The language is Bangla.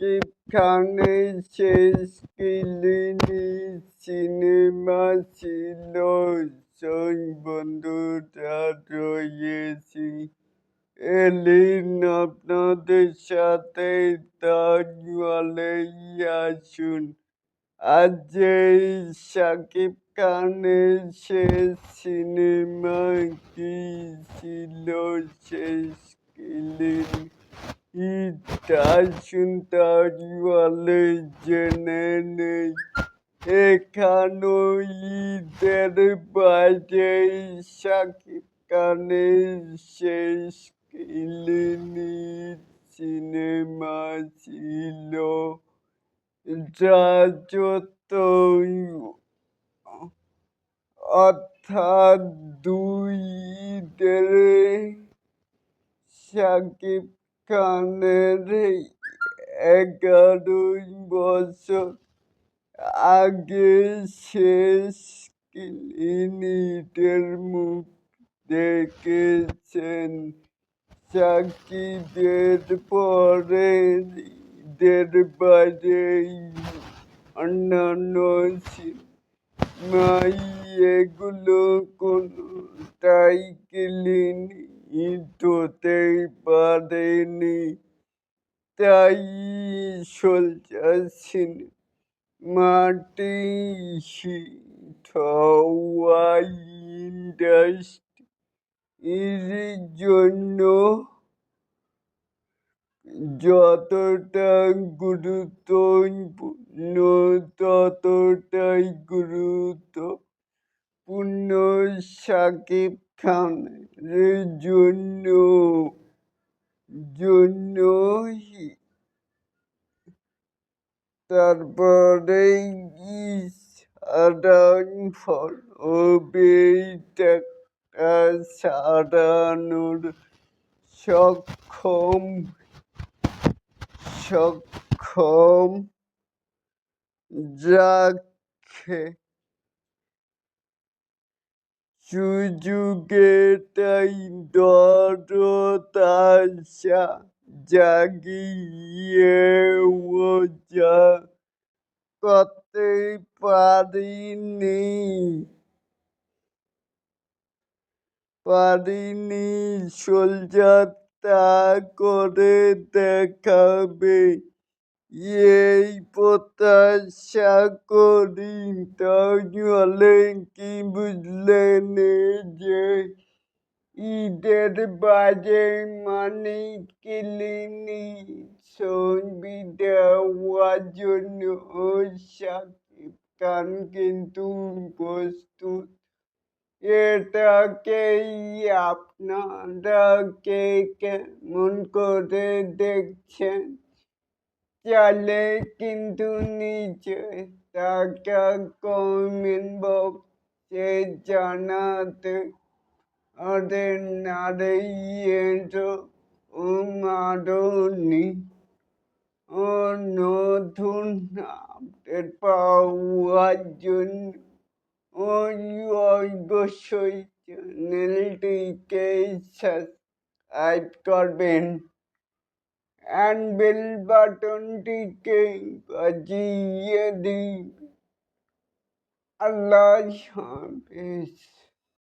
শাকিব খানের শেষ কিলিনি সিনেমা ছিল সই বন্ধুরা রয়েছি এলিন আপনাদের সাথে তাজওয়ালে আসুন। আজ এই শাকিব খানের শেষ সিনেমা কি ছিল শেষ কিলিনি আসুন তাজওয়ালে জেনে নেই। এখানো ঈদের বাইরে শাকিব খানের শেষ কিলিনি সিনেমা ছিল রাজতই অর্থাৎ ২ ঈদের শাকিব খানের ১১ বছর আগে শেষ কিলিনিদের মুখ দেখেছেন। শাকিবের পরে ঈদের বাইরে অন্যান্য সিনেমায় এগুলো কোনোটাই কিলিনি হতেই পারেনি। তাই সোলজার সিনেমাটি হিট হওয়া ইন্ডাস্ট্রির জন্য যতটা গুরুত্বপূর্ণ ততটাই গুরুত্বপূর্ণ শাকিব খানের জন্যই। তারপরেই সাধারণ হবে টাকা সারানোর সক্ষম রাখে। সুযোগেটাই দরতাশা জাগিয়েও যা করতে পারিনি সোলজার তা করে দেখাবে এই প্রত্যাশা করি। তাহলে কি বুঝলেন যে ঈদের বাজে মানে কিলিনি ছবি দেওয়ার জন্য শাকিব খান কিন্তু প্রস্তুত। এটাকেই আপনারা কে কেমন করে দেখছেন চাইলে কিন্তু নিচে থাকা কমেন্ট বক্সে জানাতে পারেন। আর মারণি ও নতুন আপডেট পাওয়ার জন্য অবশ্যই চ্যানেলটিকে সাবস্ক্রাইব করবেন and bell বাটনটিকে বাজিয়ে দিন। আল্লাহ হাফেজ।